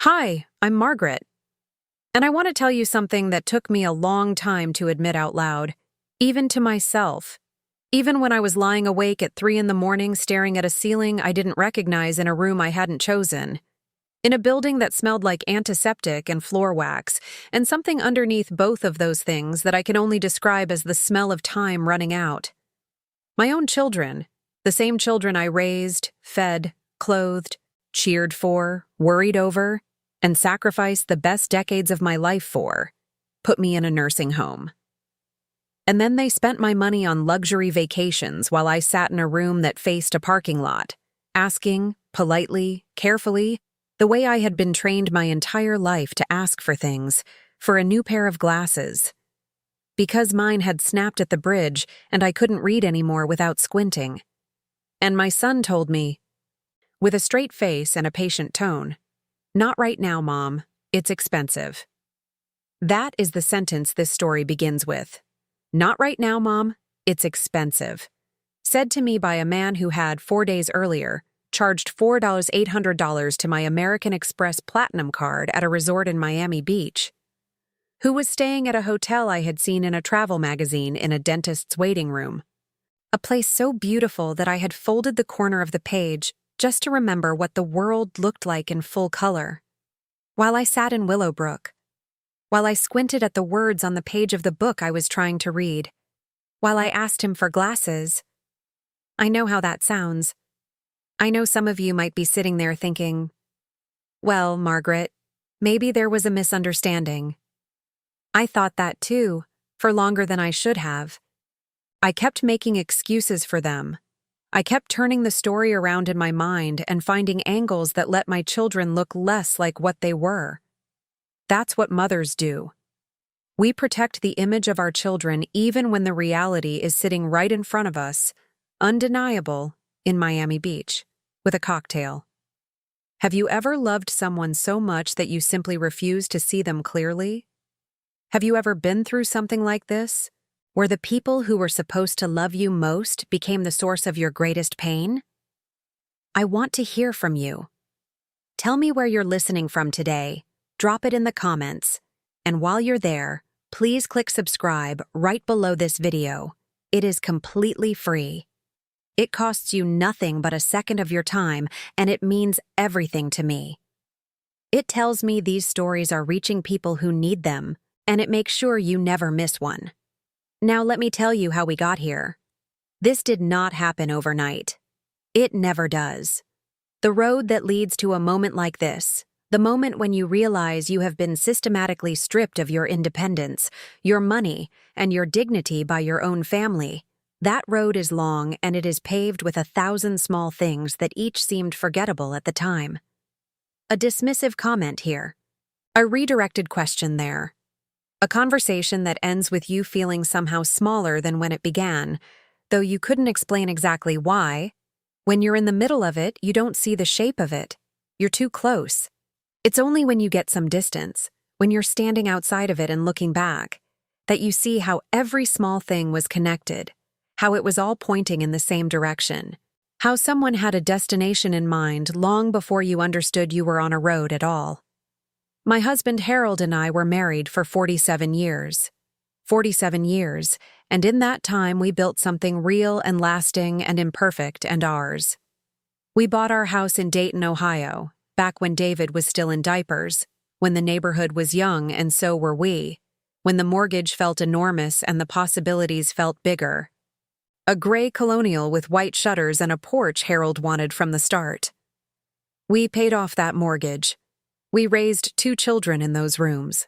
Hi, I'm Margaret, and I want to tell you something that took me a long time to admit out loud, even to myself. Even when I was lying awake at 3 in the morning staring at a ceiling I didn't recognize in a room I hadn't chosen. In a building that smelled like antiseptic and floor wax, and something underneath both of those things that I can only describe as the smell of time running out. My own children, the same children I raised, fed, clothed, cheered for, worried over, and sacrificed the best decades of my life for, put me in a nursing home. And then they spent my money on luxury vacations while I sat in a room that faced a parking lot, asking, politely, carefully, the way I had been trained my entire life to ask for things, for a new pair of glasses. Because mine had snapped at the bridge and I couldn't read anymore without squinting. And my son told me, with a straight face and a patient tone, "Not right now, Mom. It's expensive." That is the sentence this story begins with. "Not right now, Mom. It's expensive." Said to me by a man who had, 4 days earlier, charged $4,800 to my American Express Platinum card at a resort in Miami Beach. Who was staying at a hotel I had seen in a travel magazine in a dentist's waiting room. A place so beautiful that I had folded the corner of the page just to remember what the world looked like in full color. While I sat in Willowbrook. While I squinted at the words on the page of the book I was trying to read. While I asked him for glasses. I know how that sounds. I know some of you might be sitting there thinking, "Well, Margaret, maybe there was a misunderstanding." I thought that too, for longer than I should have. I kept making excuses for them. I kept turning the story around in my mind and finding angles that let my children look less like what they were. That's what mothers do. We protect the image of our children even when the reality is sitting right in front of us, undeniable, in Miami Beach, with a cocktail. Have you ever loved someone so much that you simply refuse to see them clearly? Have you ever been through something like this, where the people who were supposed to love you most became the source of your greatest pain? I want to hear from you. Tell me where you're listening from today. Drop it in the comments. And while you're there, please click subscribe right below this video. It is completely free. It costs you nothing but a second of your time, and it means everything to me. It tells me these stories are reaching people who need them, and it makes sure you never miss one. Now let me tell you how we got here. This did not happen overnight. It never does. The road that leads to a moment like this, the moment when you realize you have been systematically stripped of your independence, your money, and your dignity by your own family, that road is long and it is paved with 1,000 small things that each seemed forgettable at the time. A dismissive comment here. A redirected question there. A conversation that ends with you feeling somehow smaller than when it began, though you couldn't explain exactly why. When you're in the middle of it, you don't see the shape of it. You're too close. It's only when you get some distance, when you're standing outside of it and looking back, that you see how every small thing was connected, how it was all pointing in the same direction, how someone had a destination in mind long before you understood you were on a road at all. My husband Harold and I were married for 47 years. 47 years, and in that time we built something real and lasting and imperfect and ours. We bought our house in Dayton, Ohio, back when David was still in diapers, when the neighborhood was young and so were we, when the mortgage felt enormous and the possibilities felt bigger. A gray colonial with white shutters and a porch Harold wanted from the start. We paid off that mortgage. We raised 2 children in those rooms.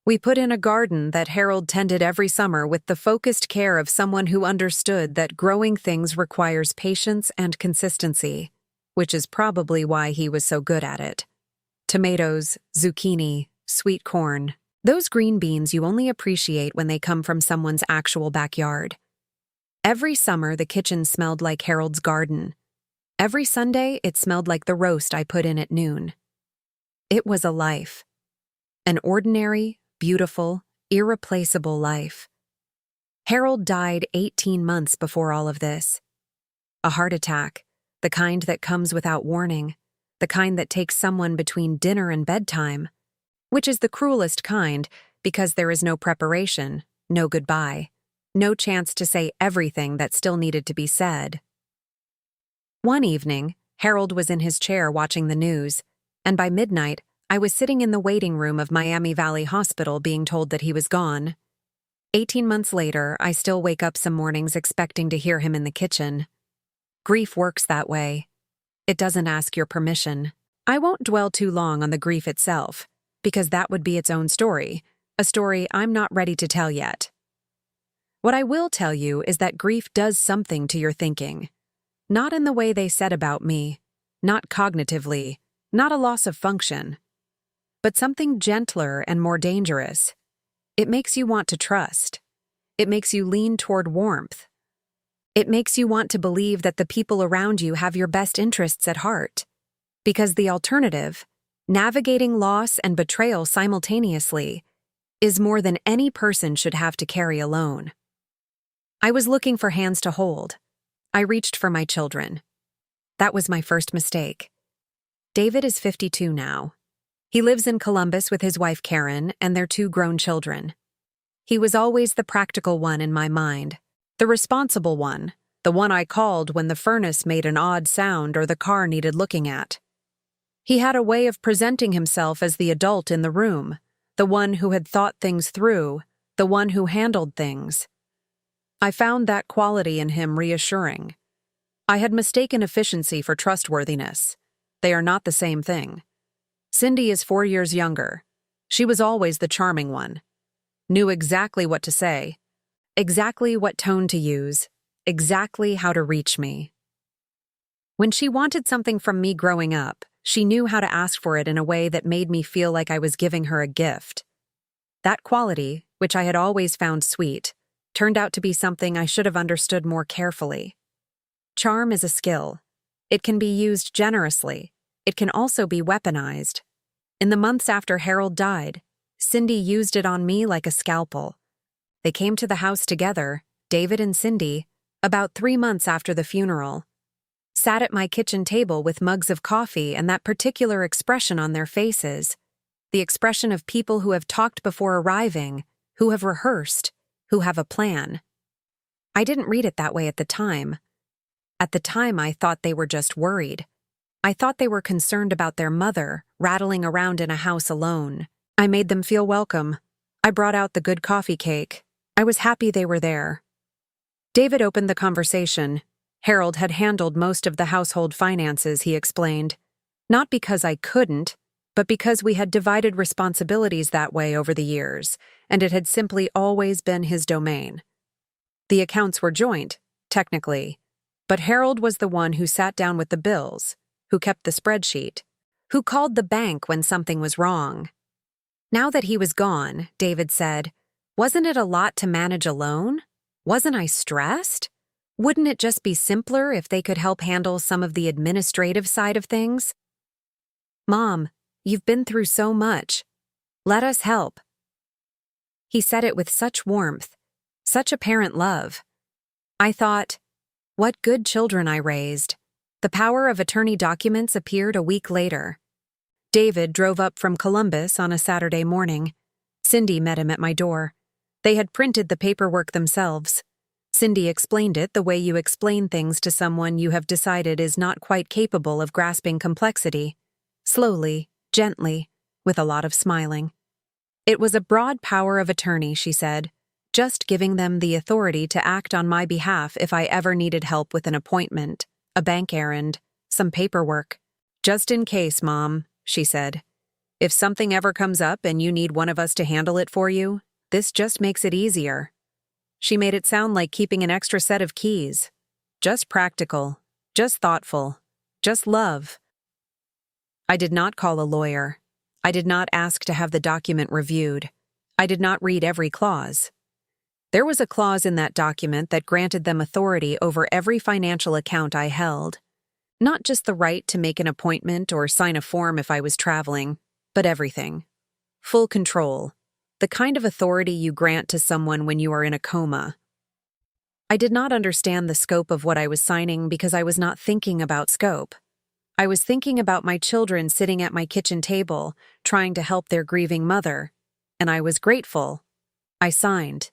We put in a garden that Harold tended every summer with the focused care of someone who understood that growing things requires patience and consistency, which is probably why he was so good at it. Tomatoes, zucchini, sweet corn, those green beans you only appreciate when they come from someone's actual backyard. Every summer the kitchen smelled like Harold's garden. Every Sunday it smelled like the roast I put in at noon. It was a life. An ordinary, beautiful, irreplaceable life. Harold died 18 months before all of this. A heart attack, the kind that comes without warning, the kind that takes someone between dinner and bedtime, which is the cruelest kind because there is no preparation, no goodbye, no chance to say everything that still needed to be said. One evening, Harold was in his chair watching the news, and by midnight, I was sitting in the waiting room of Miami Valley Hospital being told that he was gone. 18 months later, I still wake up some mornings expecting to hear him in the kitchen. Grief works that way. It doesn't ask your permission. I won't dwell too long on the grief itself, because that would be its own story, a story I'm not ready to tell yet. What I will tell you is that grief does something to your thinking. Not in the way they said about me, not cognitively, not a loss of function, but something gentler and more dangerous. It makes you want to trust. It makes you lean toward warmth. It makes you want to believe that the people around you have your best interests at heart. Because the alternative, navigating loss and betrayal simultaneously, is more than any person should have to carry alone. I was looking for hands to hold. I reached for my children. That was my first mistake. David is 52 now. He lives in Columbus with his wife Karen and their 2 grown children. He was always the practical one in my mind, the responsible one, the one I called when the furnace made an odd sound or the car needed looking at. He had a way of presenting himself as the adult in the room, the one who had thought things through, the one who handled things. I found that quality in him reassuring. I had mistaken efficiency for trustworthiness. They are not the same thing. Cindy is 4 years younger. She was always the charming one. Knew exactly what to say, exactly what tone to use, exactly how to reach me. When she wanted something from me growing up, she knew how to ask for it in a way that made me feel like I was giving her a gift. That quality, which I had always found sweet, turned out to be something I should have understood more carefully. Charm is a skill. It can be used generously. It can also be weaponized. In the months after Harold died, Cindy used it on me like a scalpel. They came to the house together, David and Cindy, about 3 months after the funeral. Sat at my kitchen table with mugs of coffee and that particular expression on their faces, the expression of people who have talked before arriving, who have rehearsed, who have a plan. I didn't read it that way at the time. At the time, I thought they were just worried. I thought they were concerned about their mother, rattling around in a house alone. I made them feel welcome. I brought out the good coffee cake. I was happy they were there. David opened the conversation. Harold had handled most of the household finances, he explained. Not because I couldn't, but because we had divided responsibilities that way over the years, and it had simply always been his domain. The accounts were joint, technically, but Harold was the one who sat down with the bills, who kept the spreadsheet, who called the bank when something was wrong. Now that he was gone, David said, wasn't it a lot to manage alone? Wasn't I stressed? Wouldn't it just be simpler if they could help handle some of the administrative side of things? Mom, you've been through so much. Let us help. He said it with such warmth, such apparent love. I thought, what good children I raised. The power of attorney documents appeared a week later. David drove up from Columbus on a Saturday morning. Cindy met him at my door. They had printed the paperwork themselves. Cindy explained it the way you explain things to someone you have decided is not quite capable of grasping complexity. Slowly, gently, with a lot of smiling. It was a broad power of attorney, she said, just giving them the authority to act on my behalf if I ever needed help with an appointment, a bank errand, some paperwork. Just in case, Mom, she said. If something ever comes up and you need one of us to handle it for you, this just makes it easier. She made it sound like keeping an extra set of keys. Just practical, just thoughtful, just love. I did not call a lawyer. I did not ask to have the document reviewed. I did not read every clause. There was a clause in that document that granted them authority over every financial account I held. Not just the right to make an appointment or sign a form if I was traveling, but everything. Full control. The kind of authority you grant to someone when you are in a coma. I did not understand the scope of what I was signing because I was not thinking about scope. I was thinking about my children sitting at my kitchen table, trying to help their grieving mother, and I was grateful. I signed.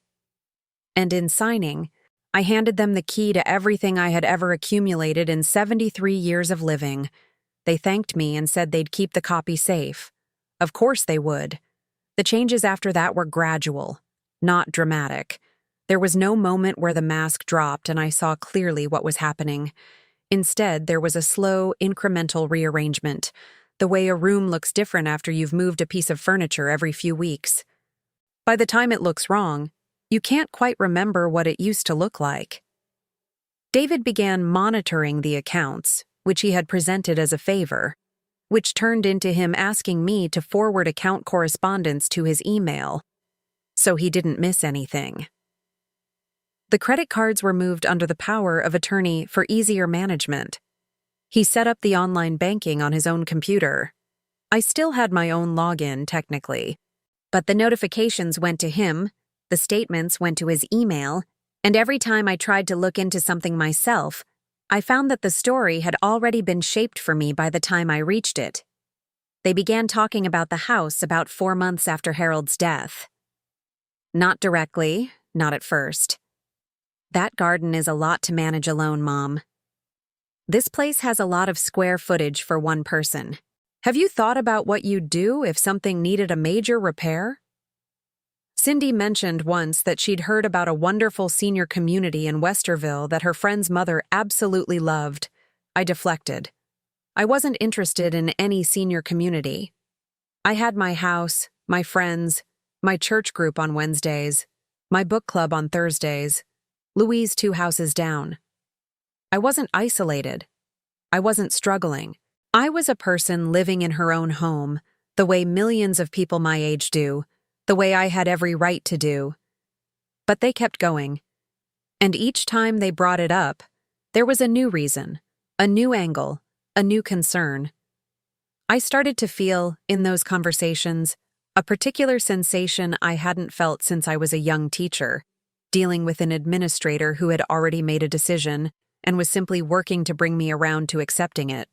And in signing, I handed them the key to everything I had ever accumulated in 73 years of living. They thanked me and said they'd keep the copy safe. Of course they would. The changes after that were gradual, not dramatic. There was no moment where the mask dropped and I saw clearly what was happening. Instead, there was a slow, incremental rearrangement, the way a room looks different after you've moved a piece of furniture every few weeks. By the time it looks wrong, you can't quite remember what it used to look like. David began monitoring the accounts, which he had presented as a favor, which turned into him asking me to forward account correspondence to his email, so he didn't miss anything. The credit cards were moved under the power of attorney for easier management. He set up the online banking on his own computer. I still had my own login, technically, but the notifications went to him, the statements went to his email, and every time I tried to look into something myself, I found that the story had already been shaped for me by the time I reached it. They began talking about the house about 4 months after Harold's death. Not directly, not at first. That garden is a lot to manage alone, Mom. This place has a lot of square footage for one person. Have you thought about what you'd do if something needed a major repair? Cindy mentioned once that she'd heard about a wonderful senior community in Westerville that her friend's mother absolutely loved. I deflected. I wasn't interested in any senior community. I had my house, my friends, my church group on Wednesdays, my book club on Thursdays, Louise 2 houses down. I wasn't isolated. I wasn't struggling. I was a person living in her own home, the way millions of people my age do, the way I had every right to do. But they kept going. And each time they brought it up, there was a new reason, a new angle, a new concern. I started to feel, in those conversations, a particular sensation I hadn't felt since I was a young teacher, dealing with an administrator who had already made a decision and was simply working to bring me around to accepting it.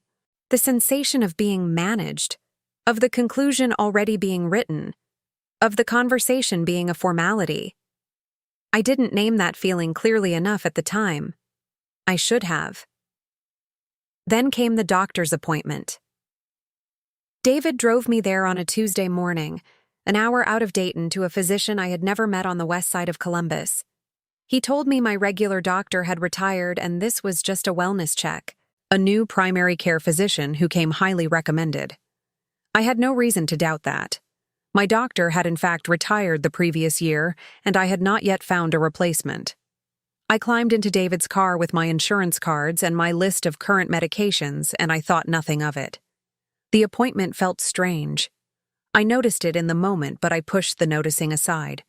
The sensation of being managed, of the conclusion already being written, of the conversation being a formality. I didn't name that feeling clearly enough at the time. I should have. Then came the doctor's appointment. David drove me there on a Tuesday morning, an hour out of Dayton, to a physician I had never met on the west side of Columbus. He told me my regular doctor had retired and this was just a wellness check, a new primary care physician who came highly recommended. I had no reason to doubt that. My doctor had in fact retired the previous year, and I had not yet found a replacement. I climbed into David's car with my insurance cards and my list of current medications, and I thought nothing of it. The appointment felt strange. I noticed it in the moment, but I pushed the noticing aside.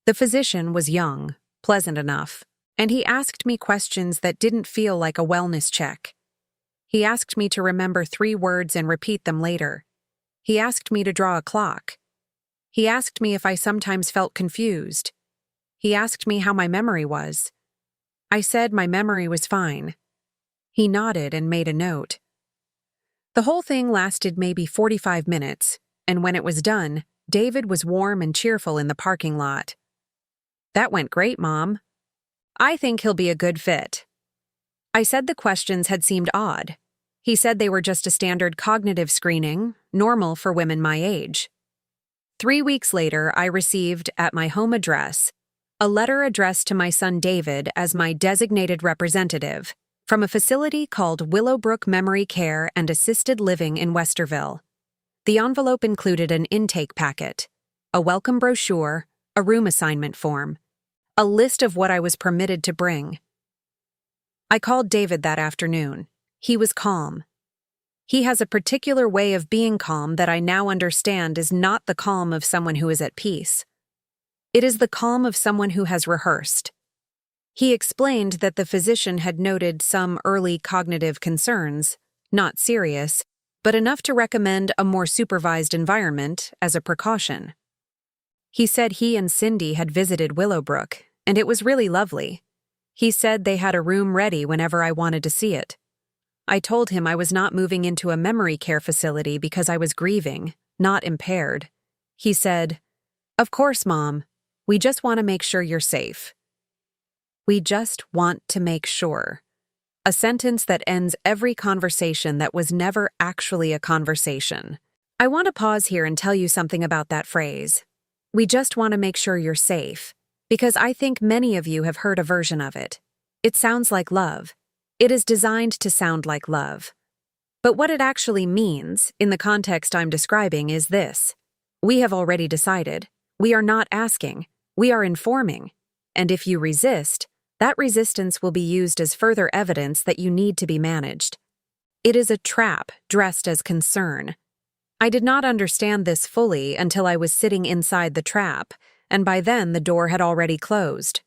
The physician was young, pleasant enough, and he asked me questions that didn't feel like a wellness check. He asked me to remember 3 words and repeat them later. He asked me to draw a clock. He asked me if I sometimes felt confused. He asked me how my memory was. I said my memory was fine. He nodded and made a note. The whole thing lasted maybe 45 minutes, and when it was done, David was warm and cheerful in the parking lot. "That went great, Mom. I think he'll be a good fit." I said the questions had seemed odd. He said they were just a standard cognitive screening, normal for women my age. 3 weeks later, I received, at my home address, a letter addressed to my son David as my designated representative from a facility called Willowbrook Memory Care and Assisted Living in Westerville. The envelope included an intake packet, a welcome brochure, a room assignment form, a list of what I was permitted to bring. I called David that afternoon. He was calm. He has a particular way of being calm that I now understand is not the calm of someone who is at peace. It is the calm of someone who has rehearsed. He explained that the physician had noted some early cognitive concerns, not serious, but enough to recommend a more supervised environment as a precaution. He said he and Cindy had visited Willowbrook, and it was really lovely. He said they had a room ready whenever I wanted to see it. I told him I was not moving into a memory care facility because I was grieving, not impaired. He said, "Of course, Mom. We just want to make sure you're safe." We just want to make sure. A sentence that ends every conversation that was never actually a conversation. I want to pause here and tell you something about that phrase. We just want to make sure you're safe, because I think many of you have heard a version of it. It sounds like love. It is designed to sound like love. But what it actually means, in the context I'm describing, is this. We have already decided. We are not asking. We are informing. And if you resist, that resistance will be used as further evidence that you need to be managed. It is a trap dressed as concern. I did not understand this fully until I was sitting inside the trap, and by then the door had already closed.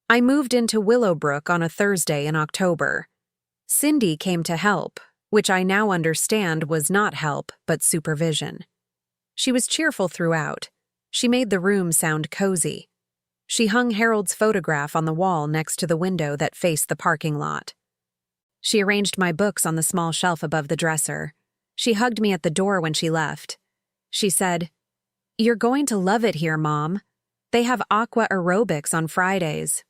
I moved into Willowbrook on a Thursday in October. Cindy came to help, which I now understand was not help but supervision. She was cheerful throughout. She made the room sound cozy. She hung Harold's photograph on the wall next to the window that faced the parking lot. She arranged my books on the small shelf above the dresser. She hugged me at the door when she left. She said, "You're going to love it here, Mom. They have aqua aerobics on Fridays."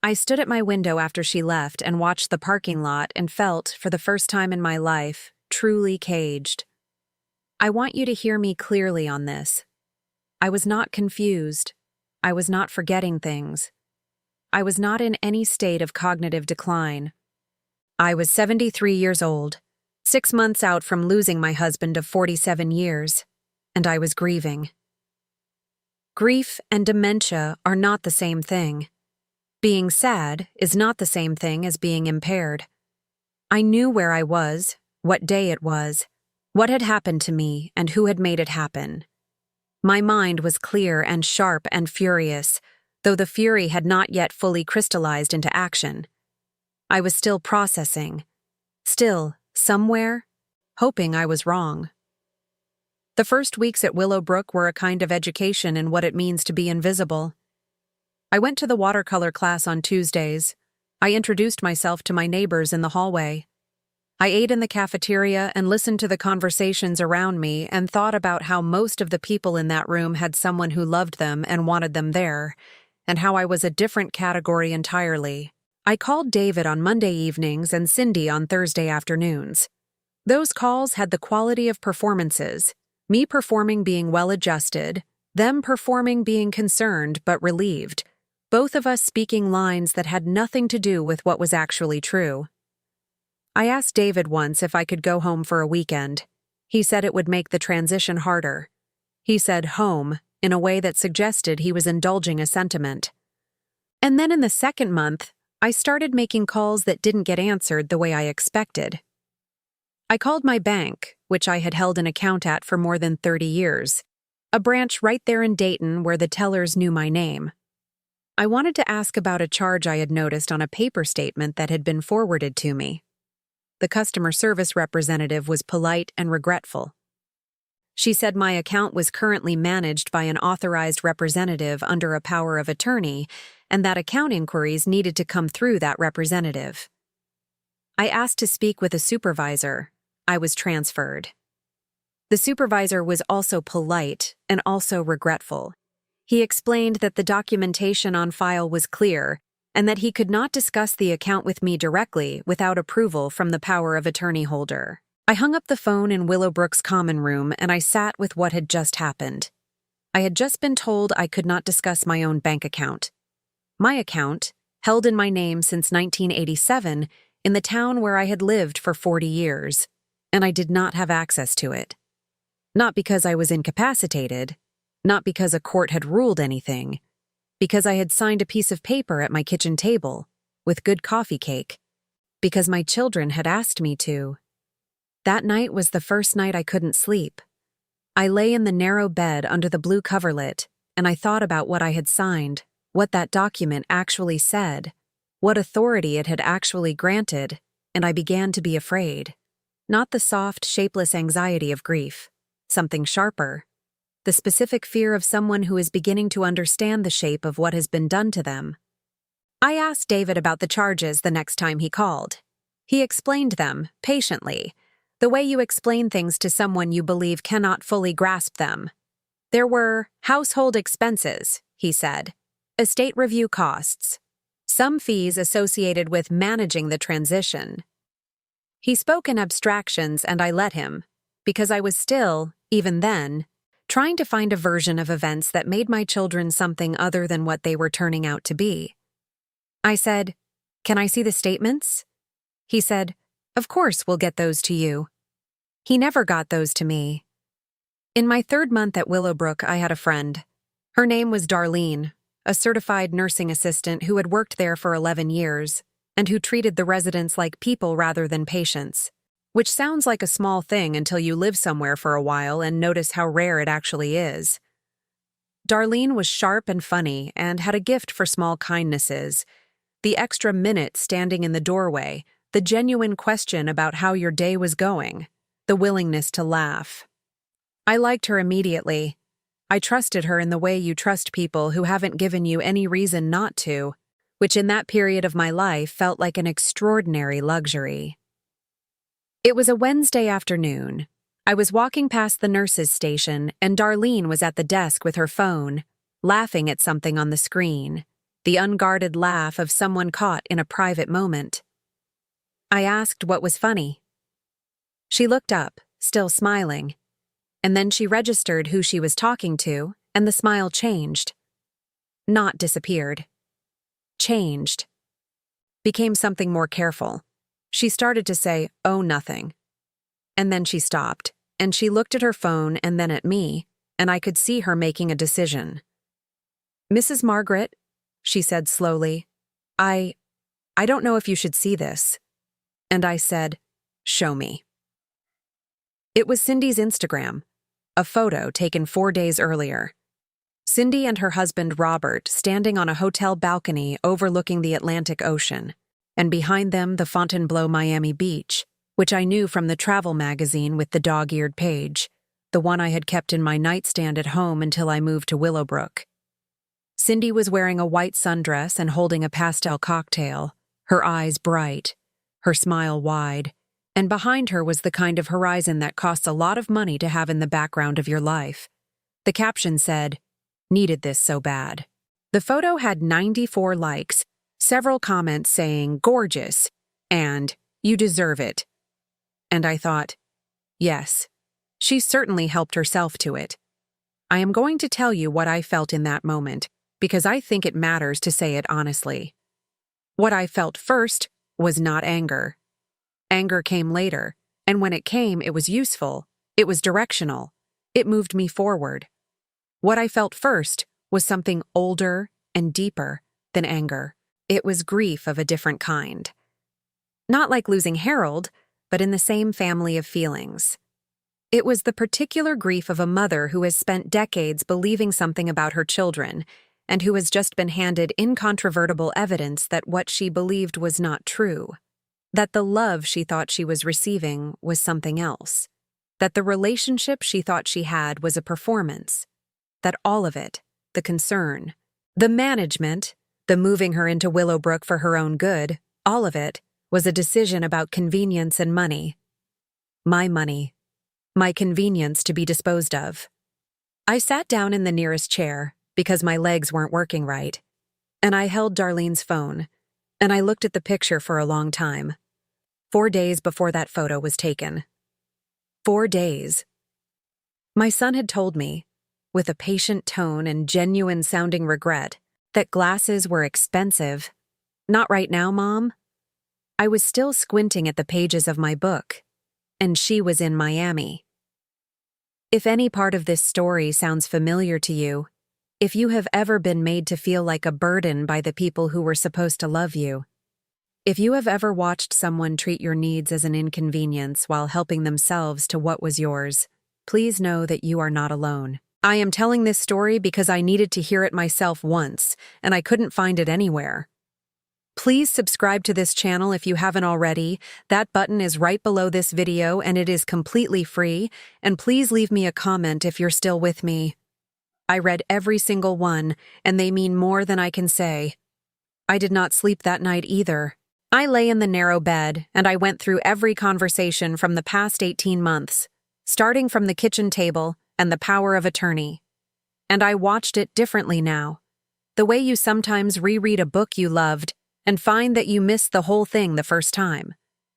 I stood at my window after she left and watched the parking lot and felt, for the first time in my life, truly caged. I want you to hear me clearly on this. I was not confused. I was not forgetting things. I was not in any state of cognitive decline. I was 73 years old, 6 months out from losing my husband of 47 years, and I was grieving. Grief and dementia are not the same thing. Being sad is not the same thing as being impaired. I knew where I was, what day it was, what had happened to me, and who had made it happen. My mind was clear and sharp and furious, though the fury had not yet fully crystallized into action. I was still processing, still, somewhere, hoping I was wrong. The first weeks at Willowbrook were a kind of education in what it means to be invisible. I went to the watercolor class on Tuesdays. I introduced myself to my neighbors in the hallway. I ate in the cafeteria and listened to the conversations around me and thought about how most of the people in that room had someone who loved them and wanted them there, and how I was a different category entirely. I called David on Monday evenings and Cindy on Thursday afternoons. Those calls had the quality of performances, me performing being well-adjusted, them performing being concerned but relieved, both of us speaking lines that had nothing to do with what was actually true. I asked David once if I could go home for a weekend. He said it would make the transition harder. He said home in a way that suggested he was indulging a sentiment. And then in the second month, I started making calls that didn't get answered the way I expected. I called my bank, which I had held an account at for more than 30 years, a branch right there in Dayton where the tellers knew my name. I wanted to ask about a charge I had noticed on a paper statement that had been forwarded to me. The customer service representative was polite and regretful. She said my account was currently managed by an authorized representative under a power of attorney, and that account inquiries needed to come through that representative. I asked to speak with a supervisor. I was transferred. The supervisor was also polite and also regretful. He explained that the documentation on file was clear and that he could not discuss the account with me directly without approval from the power of attorney holder. I hung up the phone in Willowbrook's common room and I sat with what had just happened. I had just been told I could not discuss my own bank account. My account, held in my name since 1987, in the town where I had lived for 40 years, and I did not have access to it. Not because I was incapacitated, not because a court had ruled anything, because I had signed a piece of paper at my kitchen table, with good coffee cake, because my children had asked me to. That night was the first night I couldn't sleep. I lay in the narrow bed under the blue coverlet, and I thought about what I had signed, what that document actually said, what authority it had actually granted, and I began to be afraid. Not the soft, shapeless anxiety of grief, something sharper. The specific fear of someone who is beginning to understand the shape of what has been done to them. I asked David about the charges the next time he called. He explained them, patiently, the way you explain things to someone you believe cannot fully grasp them. There were household expenses, he said, estate review costs, some fees associated with managing the transition. He spoke in abstractions and I let him, because I was still, even then, trying to find a version of events that made my children something other than what they were turning out to be. I said, "Can I see the statements?" He said, "Of course, we'll get those to you." He never got those to me. In my 3rd month at Willowbrook, I had a friend. Her name was Darlene, a certified nursing assistant who had worked there for 11 years and who treated the residents like people rather than patients, which sounds like a small thing until you live somewhere for a while and notice how rare it actually is. Darlene was sharp and funny and had a gift for small kindnesses, the extra minute standing in the doorway, the genuine question about how your day was going, the willingness to laugh. I liked her immediately. I trusted her in the way you trust people who haven't given you any reason not to, which in that period of my life felt like an extraordinary luxury. It was a Wednesday afternoon. I was walking past the nurse's station and Darlene was at the desk with her phone, laughing at something on the screen, the unguarded laugh of someone caught in a private moment. I asked what was funny. She looked up, still smiling, and then she registered who she was talking to, and the smile changed. Not disappeared. Changed. Became something more careful. She started to say, "Oh, nothing." And then she stopped, and she looked at her phone and then at me, and I could see her making a decision. "Mrs. Margaret," she said slowly, I don't know if you should see this." And I said, "Show me." It was Cindy's Instagram, a photo taken 4 days earlier. Cindy and her husband Robert standing on a hotel balcony overlooking the Atlantic Ocean, and behind them the Fontainebleau Miami Beach, which I knew from the travel magazine with the dog-eared page, the one I had kept in my nightstand at home until I moved to Willowbrook. Cindy was wearing a white sundress and holding a pastel cocktail, her eyes bright, her smile wide, and behind her was the kind of horizon that costs a lot of money to have in the background of your life. The caption said, "Needed this so bad." The photo had 94 likes, several comments saying, "Gorgeous," and "You deserve it." And I thought, yes, she certainly helped herself to it. I am going to tell you what I felt in that moment, because I think it matters to say it honestly. What I felt first was not anger. Anger came later, and when it came, it was useful, it was directional, it moved me forward. What I felt first was something older and deeper than anger. It was grief of a different kind. Not like losing Harold, but in the same family of feelings. It was the particular grief of a mother who has spent decades believing something about her children, and who has just been handed incontrovertible evidence that what she believed was not true. That the love she thought she was receiving was something else. That the relationship she thought she had was a performance. That all of it, the concern, the management, the moving her into Willowbrook for her own good, all of it, was a decision about convenience and money. My money. My convenience to be disposed of. I sat down in the nearest chair, because my legs weren't working right, and I held Darlene's phone, and I looked at the picture for a long time. 4 days before that photo was taken. 4 days. My son had told me, with a patient tone and genuine-sounding regret, that glasses were expensive. "Not right now, Mom." I was still squinting at the pages of my book, and she was in Miami. If any part of this story sounds familiar to you, if you have ever been made to feel like a burden by the people who were supposed to love you, if you have ever watched someone treat your needs as an inconvenience while helping themselves to what was yours, please know that you are not alone. I am telling this story because I needed to hear it myself once, and I couldn't find it anywhere. Please subscribe to this channel if you haven't already. That button is right below this video and it is completely free, and please leave me a comment if you're still with me. I read every single one, and they mean more than I can say. I did not sleep that night either. I lay in the narrow bed, and I went through every conversation from the past 18 months, starting from the kitchen table and the power of attorney. And I watched it differently now. The way you sometimes reread a book you loved and find that you missed the whole thing the first time.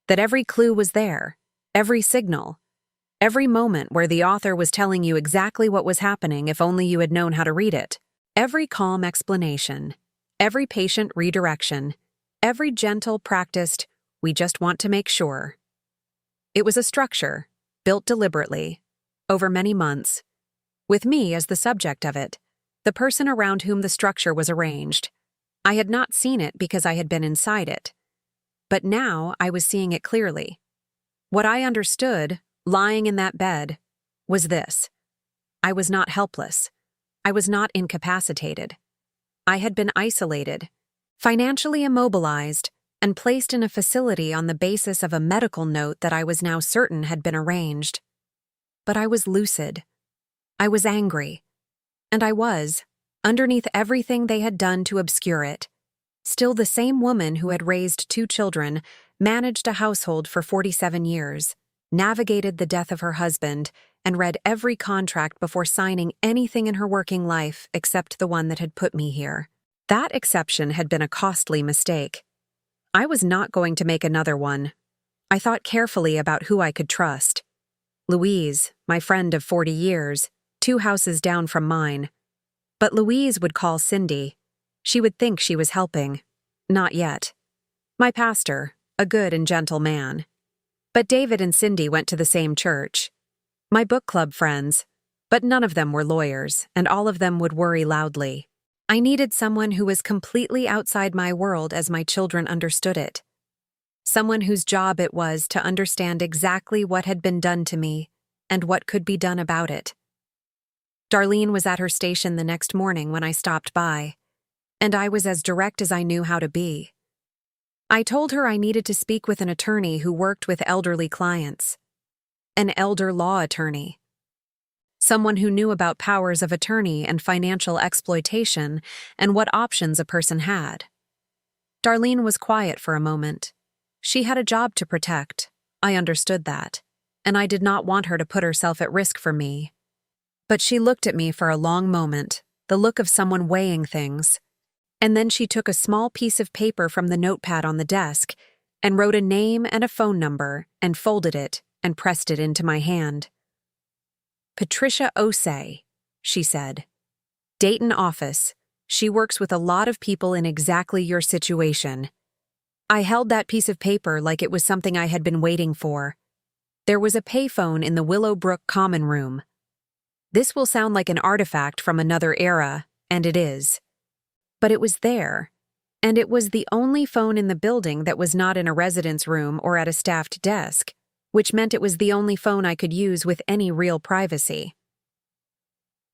That every clue was there, every signal, every moment where the author was telling you exactly what was happening if only you had known how to read it. Every calm explanation, every patient redirection, every gentle practiced, we just want to make sure. It was a structure, built deliberately, over many months, with me as the subject of it, the person around whom the structure was arranged. I had not seen it because I had been inside it. But now I was seeing it clearly. What I understood, lying in that bed, was this. I was not helpless. I was not incapacitated. I had been isolated, financially immobilized, and placed in a facility on the basis of a medical note that I was now certain had been arranged. But I was lucid. I was angry. And I was, underneath everything they had done to obscure it, still the same woman who had raised 2 children, managed a household for 47 years, navigated the death of her husband, and read every contract before signing anything in her working life except the one that had put me here. That exception had been a costly mistake. I was not going to make another one. I thought carefully about who I could trust. Louise, my friend of 40 years, 2 houses down from mine. But Louise would call Cindy. She would think she was helping. Not yet. My pastor, a good and gentle man. But David and Cindy went to the same church. My book club friends, but none of them were lawyers, and all of them would worry loudly. I needed someone who was completely outside my world as my children understood it. Someone whose job it was to understand exactly what had been done to me and what could be done about it. Darlene was at her station the next morning when I stopped by, and I was as direct as I knew how to be. I told her I needed to speak with an attorney who worked with elderly clients. An elder law attorney. Someone who knew about powers of attorney and financial exploitation and what options a person had. Darlene was quiet for a moment. She had a job to protect. I understood that, and I did not want her to put herself at risk for me. But she looked at me for a long moment, the look of someone weighing things. And then she took a small piece of paper from the notepad on the desk and wrote a name and a phone number and folded it and pressed it into my hand. Patricia Osei, she said. Dayton office. She works with a lot of people in exactly your situation. I held that piece of paper like it was something I had been waiting for. There was a payphone in the Willowbrook common room. This will sound like an artifact from another era, and it is. But it was there, and it was the only phone in the building that was not in a residence room or at a staffed desk, which meant it was the only phone I could use with any real privacy.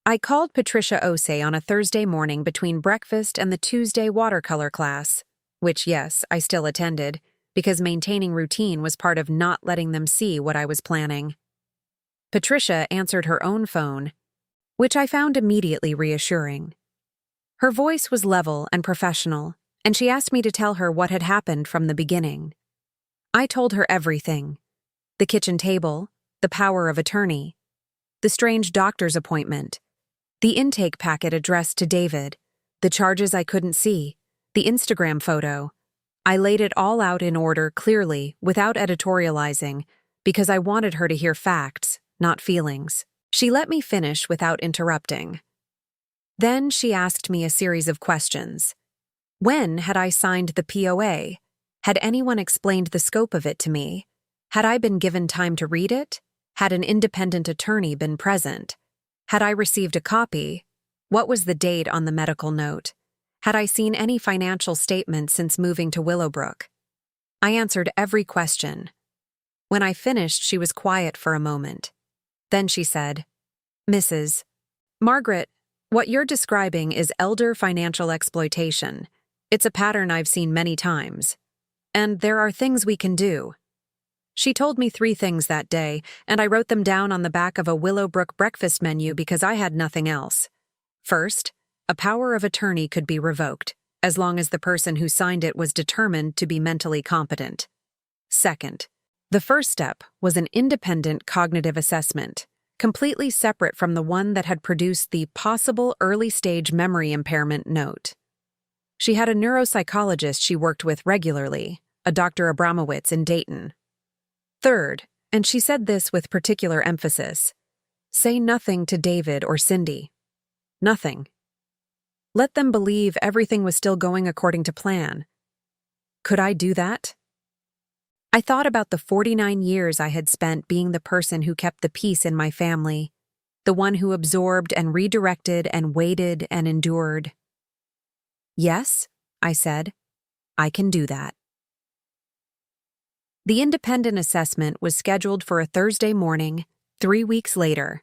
I called Patricia Osei on a Thursday morning between breakfast and the Tuesday watercolor class, which, yes, I still attended, because maintaining routine was part of not letting them see what I was planning. Patricia answered her own phone, which I found immediately reassuring. Her voice was level and professional, and she asked me to tell her what had happened from the beginning. I told her everything. The kitchen table, the power of attorney, the strange doctor's appointment, the intake packet addressed to David, the charges I couldn't see, the Instagram photo. I laid it all out in order clearly, without editorializing, because I wanted her to hear facts, not feelings. She let me finish without interrupting. Then she asked me a series of questions. When had I signed the POA? Had anyone explained the scope of it to me? Had I been given time to read it? Had an independent attorney been present? Had I received a copy? What was the date on the medical note? Had I seen any financial statements since moving to Willowbrook? I answered every question. When I finished, she was quiet for a moment. Then she said, Mrs. Margaret, what you're describing is elder financial exploitation. It's a pattern I've seen many times. And there are things we can do. She told me 3 things that day, and I wrote them down on the back of a Willowbrook breakfast menu because I had nothing else. First, a power of attorney could be revoked, as long as the person who signed it was determined to be mentally competent. Second, the first step was an independent cognitive assessment, completely separate from the one that had produced the possible early-stage memory impairment note. She had a neuropsychologist she worked with regularly, a Dr. Abramowitz in Dayton. Third, and she said this with particular emphasis, say nothing to David or Cindy. Nothing. Let them believe everything was still going according to plan. Could I do that? I thought about the 49 years I had spent being the person who kept the peace in my family, the one who absorbed and redirected and waited and endured. Yes, I said, I can do that. The independent assessment was scheduled for a Thursday morning, 3 weeks later.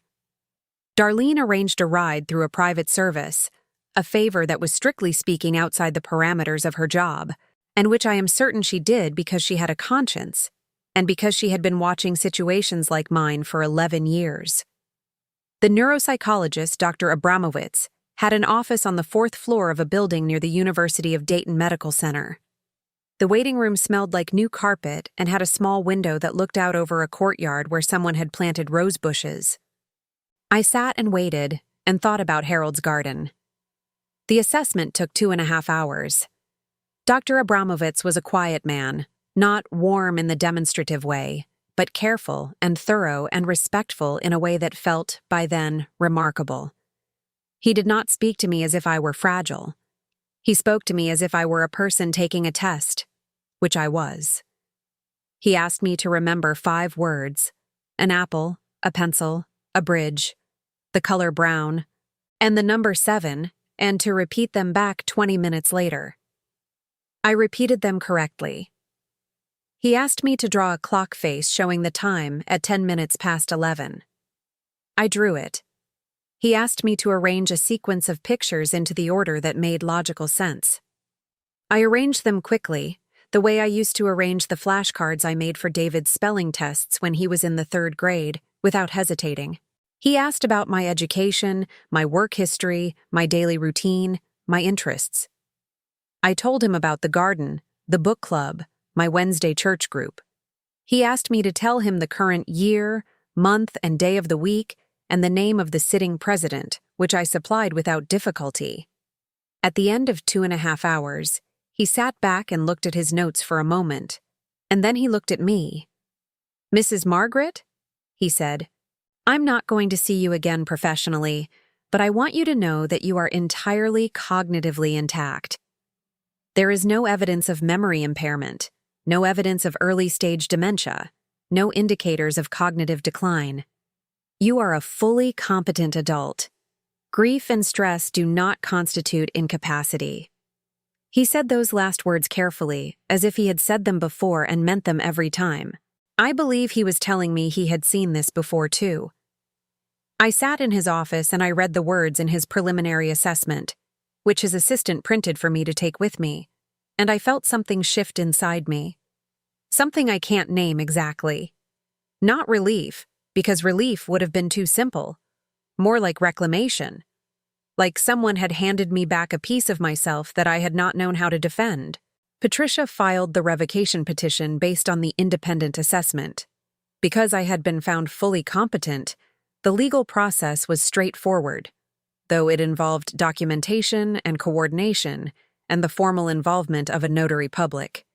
Darlene arranged a ride through a private service, a favor that was strictly speaking outside the parameters of her job, and which I am certain she did because she had a conscience, and because she had been watching situations like mine for 11 years. The neuropsychologist, Dr. Abramowitz, had an office on the 4th floor of a building near the University of Dayton Medical Center. The waiting room smelled like new carpet and had a small window that looked out over a courtyard where someone had planted rose bushes. I sat and waited and thought about Harold's garden. The assessment took 2.5 hours. Dr. Abramowitz was a quiet man, not warm in the demonstrative way, but careful and thorough and respectful in a way that felt, by then, remarkable. He did not speak to me as if I were fragile. He spoke to me as if I were a person taking a test, which I was. He asked me to remember 5 words: an apple, a pencil, a bridge, the color brown, and the number 7, and to repeat them back 20 minutes later. I repeated them correctly. He asked me to draw a clock face showing the time at 10 minutes past 11. I drew it. He asked me to arrange a sequence of pictures into the order that made logical sense. I arranged them quickly, the way I used to arrange the flashcards I made for David's spelling tests when he was in the 3rd grade, without hesitating. He asked about my education, my work history, my daily routine, my interests. I told him about the garden, the book club, my Wednesday church group. He asked me to tell him the current year, month, and day of the week, and the name of the sitting president, which I supplied without difficulty. At the end of 2.5 hours, he sat back and looked at his notes for a moment, and then he looked at me. "Mrs. Margaret?" he said. "I'm not going to see you again professionally, but I want you to know that you are entirely cognitively intact. There is no evidence of memory impairment, no evidence of early-stage dementia, no indicators of cognitive decline. You are a fully competent adult. Grief and stress do not constitute incapacity." He said those last words carefully, as if he had said them before and meant them every time. I believe he was telling me he had seen this before, too. I sat in his office and I read the words in his preliminary assessment, which his assistant printed for me to take with me, and I felt something shift inside me. Something I can't name exactly. Not relief, because relief would have been too simple. More like reclamation. Like someone had handed me back a piece of myself that I had not known how to defend. Patricia filed the revocation petition based on the independent assessment. Because I had been found fully competent, the legal process was straightforward, though it involved documentation and coordination and the formal involvement of a notary public.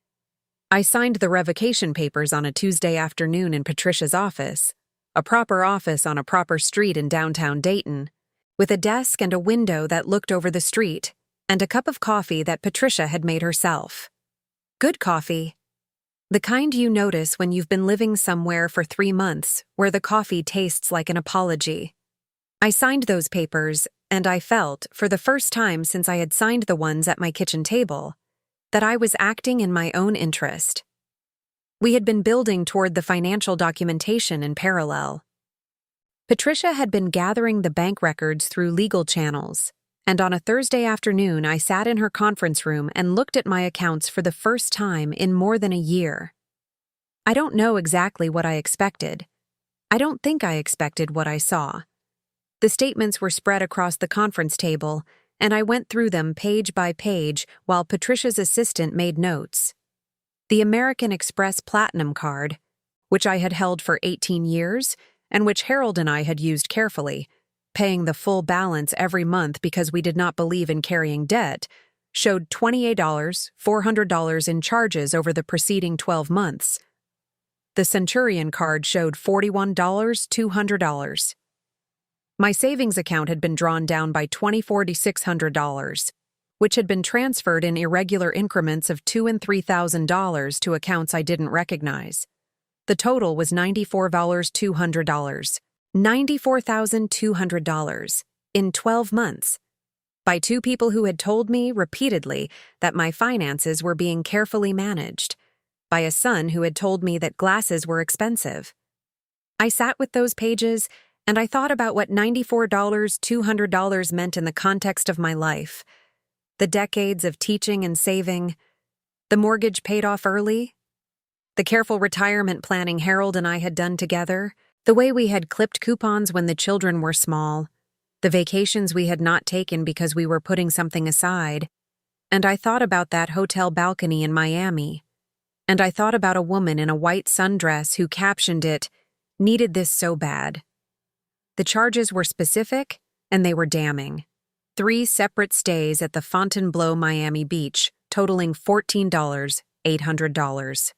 I signed the revocation papers on a Tuesday afternoon in Patricia's office, a proper office on a proper street in downtown Dayton, with a desk and a window that looked over the street, and a cup of coffee that Patricia had made herself. Good coffee. The kind you notice when you've been living somewhere for 3 months, where the coffee tastes like an apology. I signed those papers, and I felt, for the first time since I had signed the ones at my kitchen table, that I was acting in my own interest. We had been building toward the financial documentation in parallel. Patricia had been gathering the bank records through legal channels, and on a Thursday afternoon I sat in her conference room and looked at my accounts for the first time in more than a year. I don't know exactly what I expected. I don't think I expected what I saw. The statements were spread across the conference table, and I went through them page by page while Patricia's assistant made notes. The American Express Platinum card, which I had held for 18 years and which Harold and I had used carefully, paying the full balance every month because we did not believe in carrying debt, showed $28,400 in charges over the preceding 12 months. The Centurion card showed $41,200. My savings account had been drawn down by $24,600, which had been transferred in irregular increments of $2,000 and $3,000 to accounts I didn't recognize. The total was $94,200. $94,200 in 12 months, by two people who had told me repeatedly that my finances were being carefully managed, by a son who had told me that glasses were expensive. I sat with those pages and I thought about what $94,200 meant in the context of my life. The decades of teaching and saving, the mortgage paid off early, the careful retirement planning Harold and I had done together, the way we had clipped coupons when the children were small, the vacations we had not taken because we were putting something aside, and I thought about that hotel balcony in Miami, and I thought about a woman in a white sundress who captioned it, "Needed this so bad." The charges were specific, and they were damning. 3 separate stays at the Fontainebleau Miami Beach, totaling $14,800.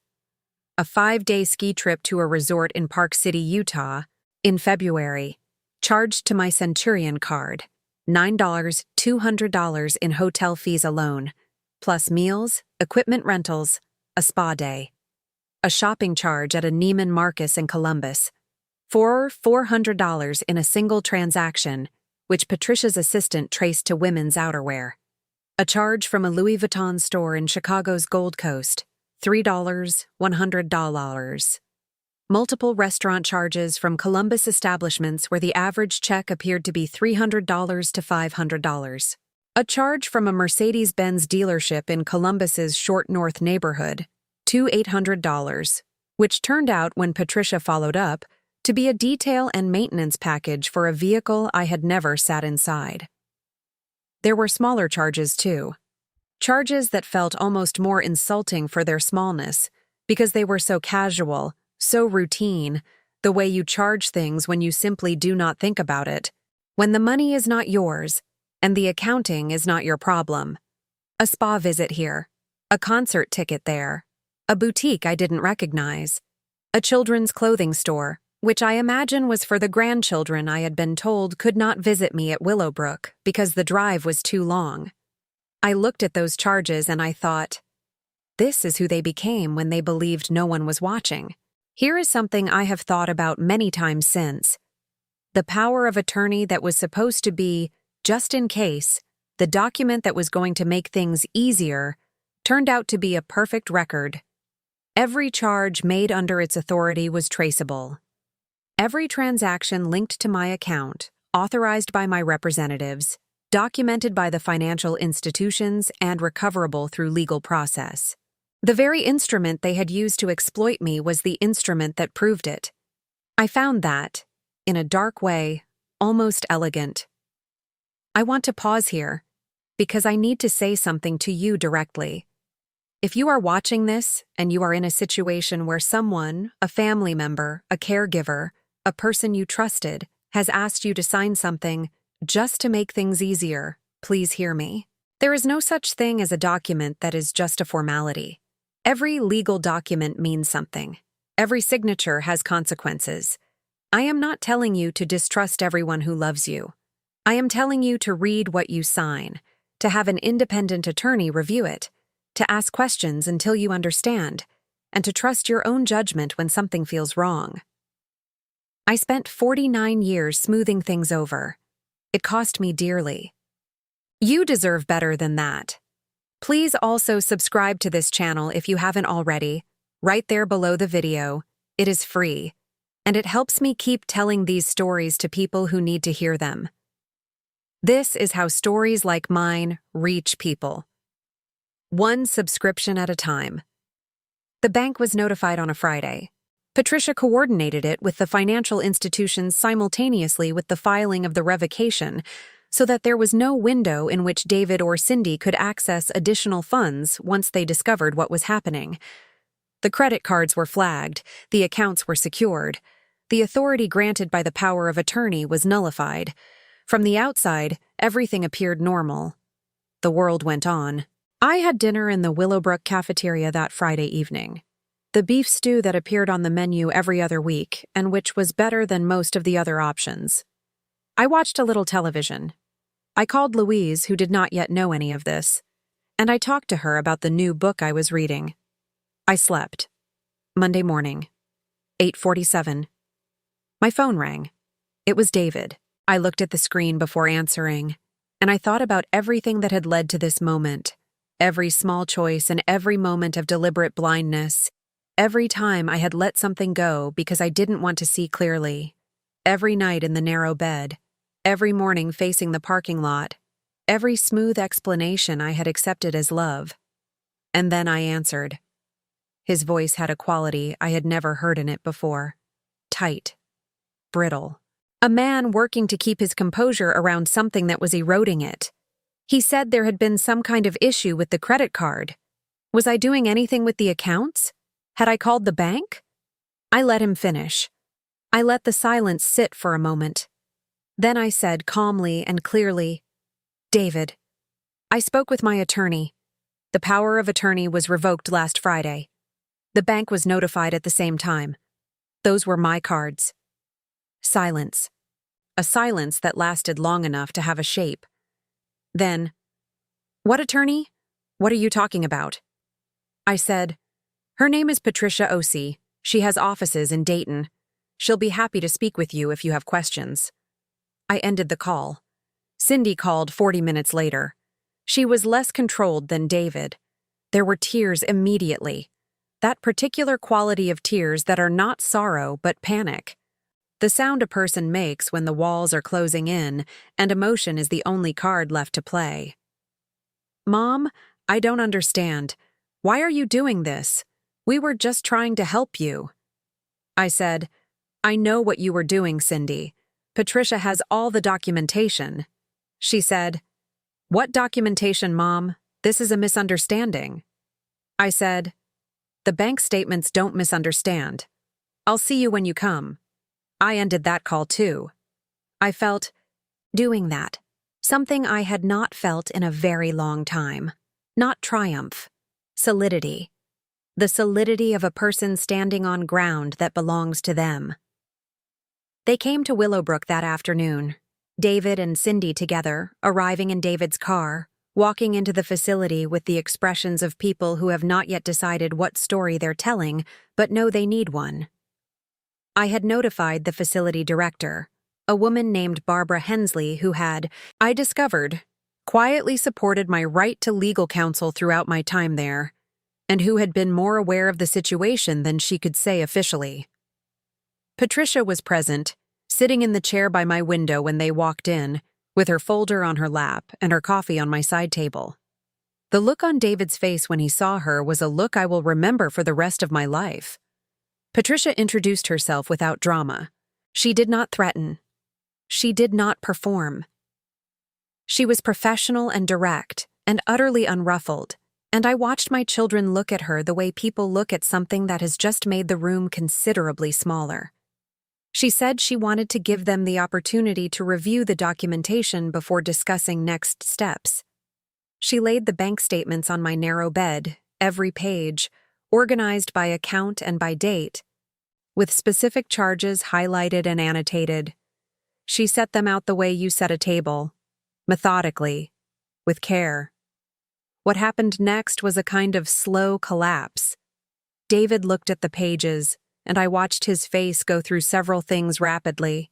A 5-day ski trip to a resort in Park City, Utah, in February, charged to my Centurion card, $9,200 in hotel fees alone, plus meals, equipment rentals, a spa day. A shopping charge at a Neiman Marcus in Columbus, $400 in a single transaction, which Patricia's assistant traced to women's outerwear. A charge from a Louis Vuitton store in Chicago's Gold Coast, $3,100. Multiple restaurant charges from Columbus establishments where the average check appeared to be $300 to $500. A charge from a Mercedes-Benz dealership in Columbus's Short North neighborhood, $2,800, which turned out, when Patricia followed up, to be a detail and maintenance package for a vehicle I had never sat inside. There were smaller charges, too. Charges that felt almost more insulting for their smallness, because they were so casual, so routine, the way you charge things when you simply do not think about it, when the money is not yours, and the accounting is not your problem. A spa visit here, a concert ticket there, a boutique I didn't recognize, a children's clothing store, which I imagine was for the grandchildren I had been told could not visit me at Willowbrook because the drive was too long. I looked at those charges and I thought, this is who they became when they believed no one was watching. Here is something I have thought about many times since. The power of attorney that was supposed to be, just in case, the document that was going to make things easier, turned out to be a perfect record. Every charge made under its authority was traceable. Every transaction linked to my account, authorized by my representatives, documented by the financial institutions, and recoverable through legal process. The very instrument they had used to exploit me was the instrument that proved it. I found that, in a dark way, almost elegant. I want to pause here, because I need to say something to you directly. If you are watching this, and you are in a situation where someone, a family member, a caregiver, a person you trusted, has asked you to sign something just to make things easier, please hear me. There is no such thing as a document that is just a formality. Every legal document means something. Every signature has consequences. I am not telling you to distrust everyone who loves you. I am telling you to read what you sign, to have an independent attorney review it, to ask questions until you understand, and to trust your own judgment when something feels wrong. I spent 49 years smoothing things over. It cost me dearly. You deserve better than that. Please also subscribe to this channel if you haven't already, right there below the video. It is free, and it helps me keep telling these stories to people who need to hear them. This is how stories like mine reach people. One subscription at a time. The bank was notified on a Friday. Patricia coordinated it with the financial institutions simultaneously with the filing of the revocation, so that there was no window in which David or Cindy could access additional funds once they discovered what was happening. The credit cards were flagged, the accounts were secured. The authority granted by the power of attorney was nullified. From the outside, everything appeared normal. The world went on. I had dinner in the Willowbrook cafeteria that Friday evening. The beef stew that appeared on the menu every other week, and which was better than most of the other options. I watched a little television. I called Louise, who did not yet know any of this, and I talked to her about the new book I was reading. I slept. Monday morning, 8:47. My phone rang. It was David. I looked at the screen before answering, and I thought about everything that had led to this moment, every small choice and every moment of deliberate blindness, every time I had let something go because I didn't want to see clearly, every night in the narrow bed, every morning facing the parking lot, every smooth explanation I had accepted as love. And then I answered. His voice had a quality I had never heard in it before. Tight. Brittle. A man working to keep his composure around something that was eroding it. He said there had been some kind of issue with the credit card. Was I doing anything with the accounts? Had I called the bank? I let him finish. I let the silence sit for a moment. Then I said calmly and clearly, David, I spoke with my attorney. The power of attorney was revoked last Friday. The bank was notified at the same time. Those were my cards. Silence. A silence that lasted long enough to have a shape. Then, what attorney? What are you talking about? I said, her name is Patricia Osei. She has offices in Dayton. She'll be happy to speak with you if you have questions. I ended the call. Cindy called 40 minutes later. She was less controlled than David. There were tears immediately. That particular quality of tears that are not sorrow but panic. The sound a person makes when the walls are closing in and emotion is the only card left to play. Mom, I don't understand. Why are you doing this? We were just trying to help you. I said, I know what you were doing, Cindy. Patricia has all the documentation. She said, what documentation, Mom? This is a misunderstanding. I said, the bank statements don't misunderstand. I'll see you when you come. I ended that call too. I felt, doing that, something I had not felt in a very long time. Not triumph. Solidity. The solidity of a person standing on ground that belongs to them. They came to Willowbrook that afternoon. David and Cindy together, arriving in David's car, walking into the facility with the expressions of people who have not yet decided what story they're telling, but know they need one. I had notified the facility director, a woman named Barbara Hensley who had, I discovered, quietly supported my right to legal counsel throughout my time there, and who had been more aware of the situation than she could say officially. Patricia was present, sitting in the chair by my window when they walked in, with her folder on her lap and her coffee on my side table. The look on David's face when he saw her was a look I will remember for the rest of my life. Patricia introduced herself without drama. She did not threaten. She did not perform. She was professional and direct and utterly unruffled, and I watched my children look at her the way people look at something that has just made the room considerably smaller. She said she wanted to give them the opportunity to review the documentation before discussing next steps. She laid the bank statements on my narrow bed, every page, organized by account and by date, with specific charges highlighted and annotated. She set them out the way you set a table, methodically, with care. What happened next was a kind of slow collapse. David looked at the pages, and I watched his face go through several things rapidly.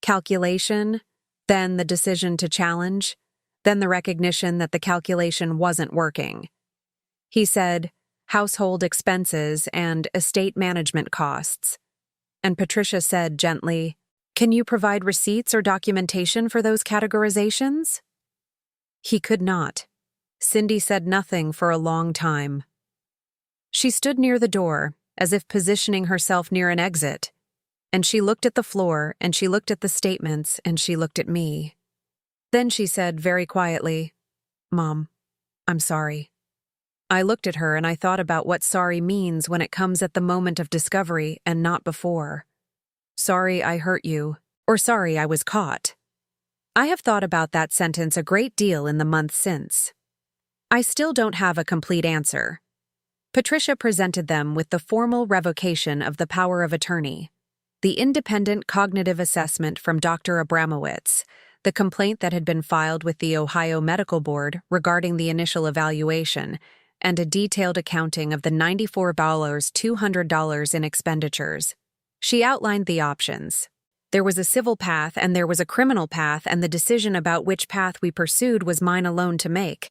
Calculation, then the decision to challenge, then the recognition that the calculation wasn't working. He said, household expenses and estate management costs. And Patricia said gently, can you provide receipts or documentation for those categorizations? He could not. Cindy said nothing for a long time. She stood near the door, as if positioning herself near an exit, and she looked at the floor, and she looked at the statements, and she looked at me. Then she said very quietly, "Mom, I'm sorry." I looked at her and I thought about what sorry means when it comes at the moment of discovery and not before. Sorry I hurt you, or sorry I was caught. I have thought about that sentence a great deal in the months since. I still don't have a complete answer. Patricia presented them with the formal revocation of the power of attorney, the independent cognitive assessment from Dr. Abramowitz, the complaint that had been filed with the Ohio Medical Board regarding the initial evaluation, and a detailed accounting of the $94,200 in expenditures. She outlined the options. There was a civil path and there was a criminal path, and the decision about which path we pursued was mine alone to make.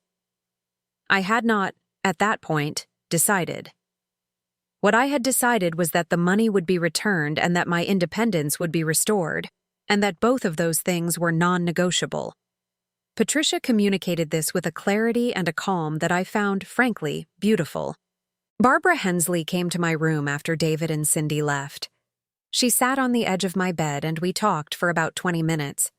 I had not, at that point, decided. What I had decided was that the money would be returned and that my independence would be restored, and that both of those things were non-negotiable. Patricia communicated this with a clarity and a calm that I found, frankly, beautiful. Barbara Hensley came to my room after David and Cindy left. She sat on the edge of my bed and we talked for about 20 minutes.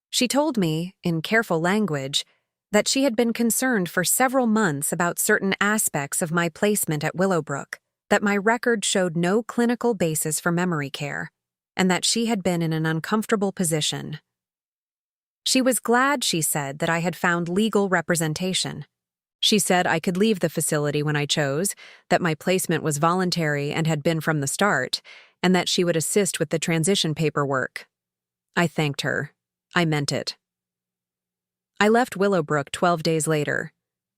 She told me, in careful language, that she had been concerned for several months about certain aspects of my placement at Willowbrook, that my record showed no clinical basis for memory care, and that she had been in an uncomfortable position. She was glad, she said, that I had found legal representation. She said I could leave the facility when I chose, that my placement was voluntary and had been from the start, and that she would assist with the transition paperwork. I thanked her. I meant it. I left Willowbrook 12 days later.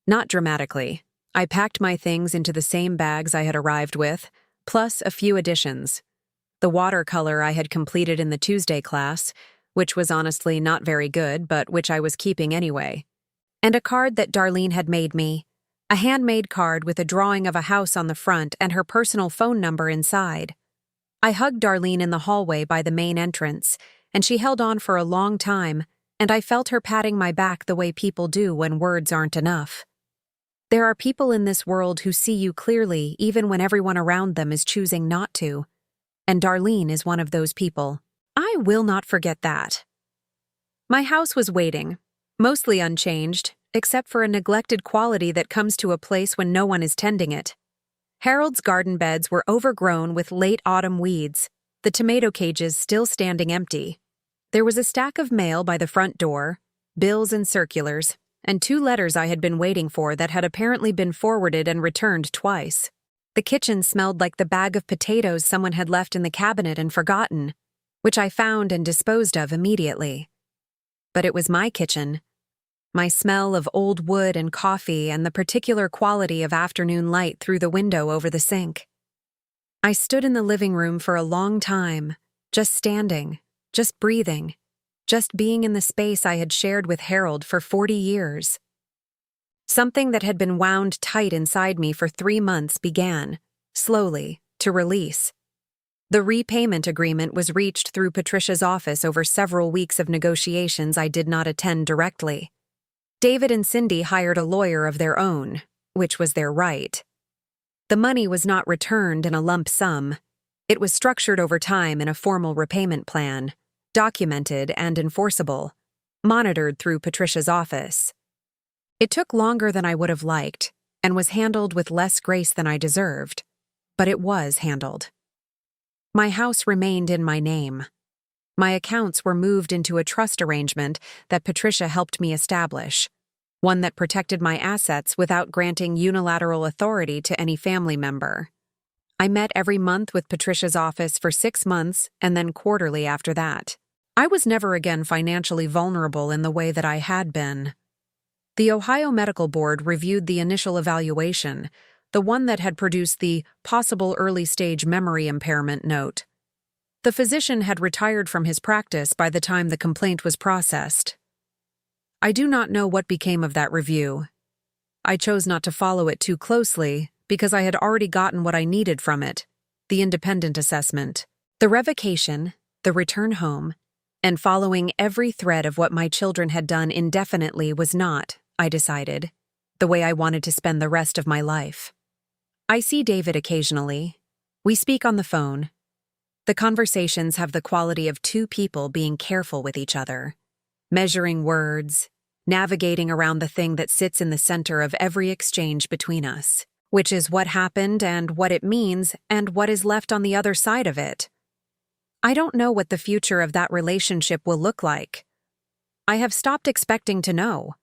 Not dramatically. I packed my things into the same bags I had arrived with, plus a few additions. The watercolor I had completed in the Tuesday class, which was honestly not very good, but which I was keeping anyway. And a card that Darlene had made me, a handmade card with a drawing of a house on the front and her personal phone number inside. I hugged Darlene in the hallway by the main entrance, and she held on for a long time, and I felt her patting my back the way people do when words aren't enough. There are people in this world who see you clearly even when everyone around them is choosing not to, and Darlene is one of those people. I will not forget that. My house was waiting, mostly unchanged, except for a neglected quality that comes to a place when no one is tending it. Harold's garden beds were overgrown with late autumn weeds, the tomato cages still standing empty. There was a stack of mail by the front door, bills and circulars, and 2 letters I had been waiting for that had apparently been forwarded and returned twice. The kitchen smelled like the bag of potatoes someone had left in the cabinet and forgotten, which I found and disposed of immediately. But it was my kitchen. My smell of old wood and coffee and the particular quality of afternoon light through the window over the sink. I stood in the living room for a long time, just standing, just breathing, just being in the space I had shared with Harold for 40 years. Something that had been wound tight inside me for 3 months began, slowly, to release. The repayment agreement was reached through Patricia's office over several weeks of negotiations I did not attend directly. David and Cindy hired a lawyer of their own, which was their right. The money was not returned in a lump sum. It was structured over time in a formal repayment plan, documented and enforceable, monitored through Patricia's office. It took longer than I would have liked, and was handled with less grace than I deserved, but it was handled. My house remained in my name. My accounts were moved into a trust arrangement that Patricia helped me establish, one that protected my assets without granting unilateral authority to any family member. I met every month with Patricia's office for 6 months and then quarterly after that. I was never again financially vulnerable in the way that I had been. The Ohio Medical Board reviewed the initial evaluation, the one that had produced the possible early-stage memory impairment note. The physician had retired from his practice by the time the complaint was processed. I do not know what became of that review. I chose not to follow it too closely because I had already gotten what I needed from it, the independent assessment, the revocation, the return home, and following every thread of what my children had done indefinitely was not, I decided, the way I wanted to spend the rest of my life. I see David occasionally. We speak on the phone. The conversations have the quality of 2 people being careful with each other. measuring words, navigating around the thing that sits in the center of every exchange between us, which is what happened and what it means and what is left on the other side of it. I don't know what the future of that relationship will look like. I have stopped expecting to know.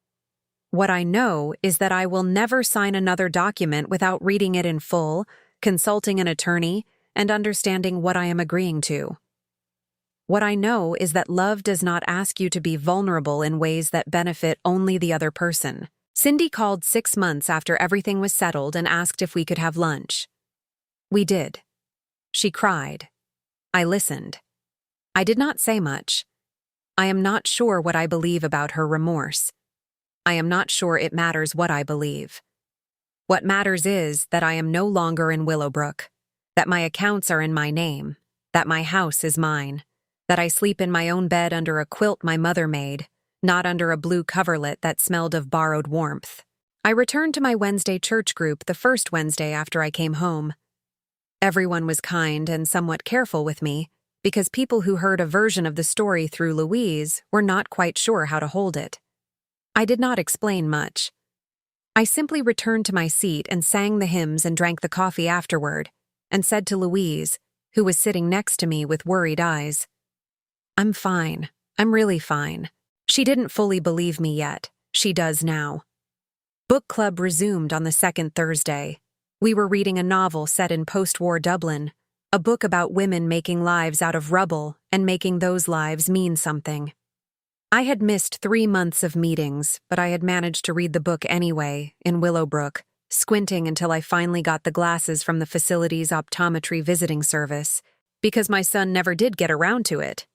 What I know is that I will never sign another document without reading it in full, consulting an attorney, and understanding what I am agreeing to. What I know is that love does not ask you to be vulnerable in ways that benefit only the other person. Cindy called 6 months after everything was settled and asked if we could have lunch. We did. She cried. I listened. I did not say much. I am not sure what I believe about her remorse. I am not sure it matters what I believe. What matters is that I am no longer in Willowbrook, that my accounts are in my name, that my house is mine, that I sleep in my own bed under a quilt my mother made, not under a blue coverlet that smelled of borrowed warmth. I returned to my Wednesday church group the first Wednesday after I came home. Everyone was kind and somewhat careful with me, because people who heard a version of the story through Louise were not quite sure how to hold it. I did not explain much. I simply returned to my seat and sang the hymns and drank the coffee afterward, and said to Louise, who was sitting next to me with worried eyes, "I'm fine. I'm really fine." She didn't fully believe me yet. She does now. Book club resumed on the second Thursday. We were reading a novel set in post-war Dublin, a book about women making lives out of rubble and making those lives mean something. I had missed 3 months of meetings, but I had managed to read the book anyway, in Willowbrook, squinting until I finally got the glasses from the facility's optometry visiting service, because my son never did get around to it.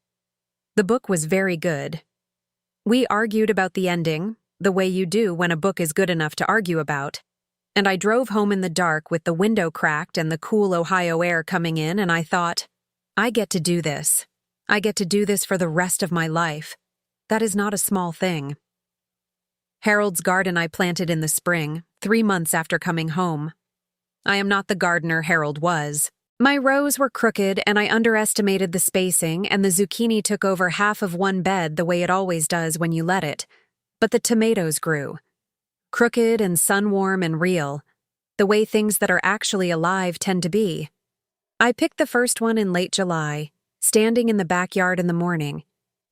The book was very good. We argued about the ending, the way you do when a book is good enough to argue about, and I drove home in the dark with the window cracked and the cool Ohio air coming in, and I thought, I get to do this. I get to do this for the rest of my life. That is not a small thing. Harold's garden I planted in the spring, 3 months after coming home. I am not the gardener Harold was. My rows were crooked and I underestimated the spacing, and the zucchini took over half of one bed the way it always does when you let it. But the tomatoes grew. Crooked and sun-warm and real, the way things that are actually alive tend to be. I picked the first one in late July, standing in the backyard in the morning,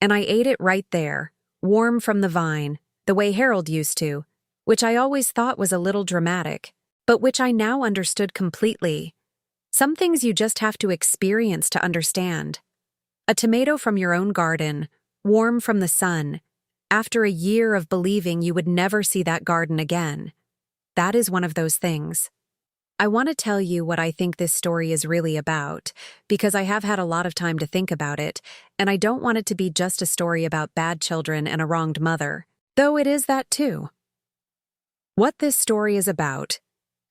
and I ate it right there, warm from the vine, the way Harold used to, which I always thought was a little dramatic, but which I now understood completely. Some things you just have to experience to understand. A tomato from your own garden, warm from the sun, after a year of believing you would never see that garden again. That is one of those things. I want to tell you what I think this story is really about, because I have had a lot of time to think about it, and I don't want it to be just a story about bad children and a wronged mother, though it is that too. What this story is about,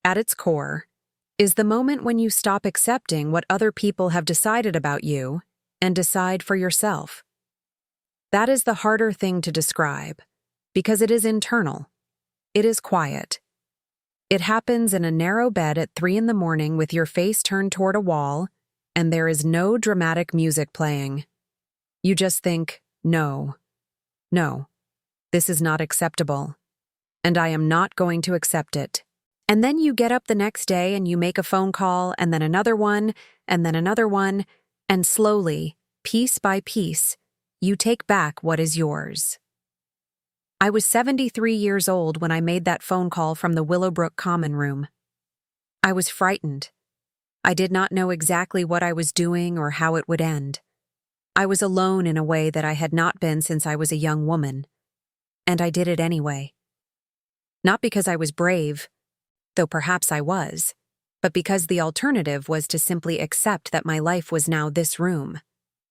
at its core, is the moment when you stop accepting what other people have decided about you and decide for yourself. That is the harder thing to describe, because it is internal. It is quiet. It happens in a narrow bed at 3 a.m. with your face turned toward a wall, and there is no dramatic music playing. You just think, no, this is not acceptable, and I am not going to accept it. And then you get up the next day and you make a phone call, and then another one, and then another one, and slowly, piece by piece, you take back what is yours. I was 73 years old when I made that phone call from the Willowbrook common room. I was frightened. I did not know exactly what I was doing or how it would end. I was alone in a way that I had not been since I was a young woman. And I did it anyway. Not because I was brave, though perhaps I was, but because the alternative was to simply accept that my life was now this room,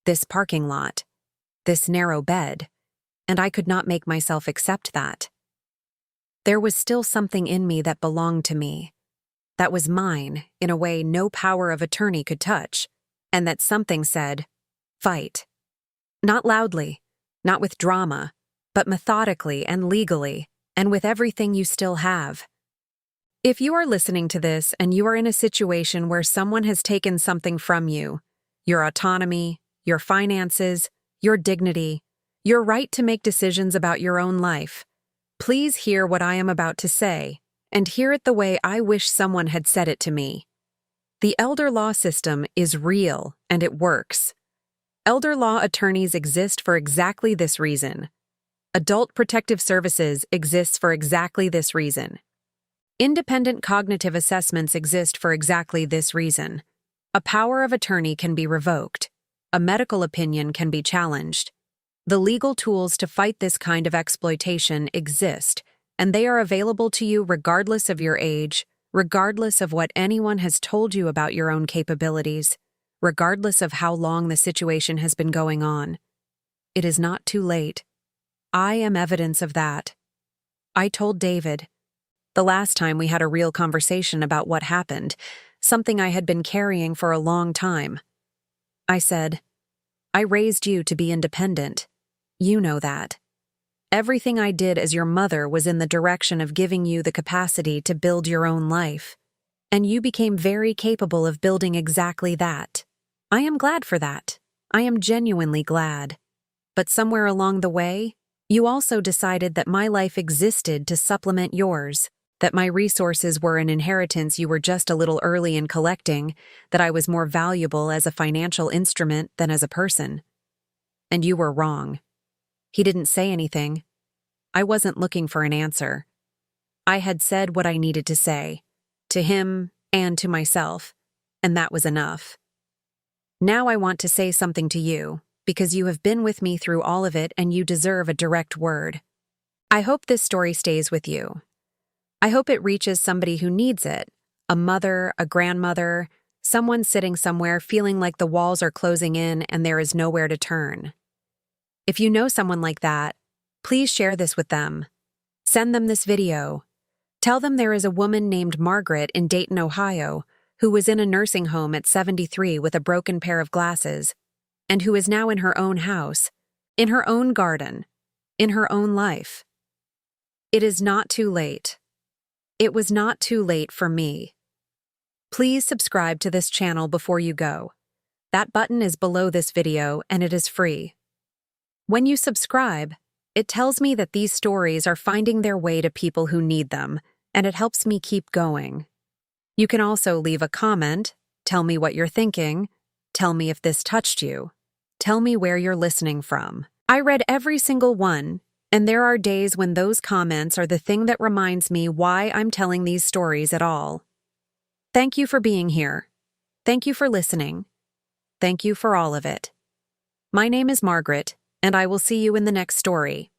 this parking lot, this narrow bed, and I could not make myself accept that. There was still something in me that belonged to me, that was mine in a way no power of attorney could touch, and that something said, fight. Not loudly, not with drama, but methodically and legally, and with everything you still have. If you are listening to this and you are in a situation where someone has taken something from you, your autonomy, your finances, your dignity, Your right to make decisions about your own life. Please hear what I am about to say, and hear it the way I wish someone had said it to me. The elder law system is real, and it works. Elder law attorneys exist for exactly this reason. Adult Protective Services exists for exactly this reason. Independent cognitive assessments exist for exactly this reason. A power of attorney can be revoked. A medical opinion can be challenged. The legal tools to fight this kind of exploitation exist, and they are available to you regardless of your age, regardless of what anyone has told you about your own capabilities, regardless of how long the situation has been going on. It is not too late. I am evidence of that. I told David, the last time we had a real conversation about what happened, something I had been carrying for a long time. I said, I raised you to be independent. You know that. Everything I did as your mother was in the direction of giving you the capacity to build your own life. And you became very capable of building exactly that. I am glad for that. I am genuinely glad. But somewhere along the way, you also decided that my life existed to supplement yours, that my resources were an inheritance you were just a little early in collecting, that I was more valuable as a financial instrument than as a person. And you were wrong. He didn't say anything. I wasn't looking for an answer. I had said what I needed to say, to him and to myself, and that was enough. Now I want to say something to you, because you have been with me through all of it and you deserve a direct word. I hope this story stays with you. I hope it reaches somebody who needs it, a mother, a grandmother, someone sitting somewhere feeling like the walls are closing in and there is nowhere to turn. If you know someone like that, please share this with them. Send them this video. Tell them there is a woman named Margaret in Dayton, Ohio, who was in a nursing home at 73 with a broken pair of glasses, and who is now in her own house, in her own garden, in her own life. It is not too late. It was not too late for me. Please subscribe to this channel before you go. That button is below this video and it is free. When you subscribe, it tells me that these stories are finding their way to people who need them, and it helps me keep going. You can also leave a comment, tell me what you're thinking, tell me if this touched you, tell me where you're listening from. I read every single one, and there are days when those comments are the thing that reminds me why I'm telling these stories at all. Thank you for being here. Thank you for listening. Thank you for all of it. My name is Margaret, and I will see you in the next story.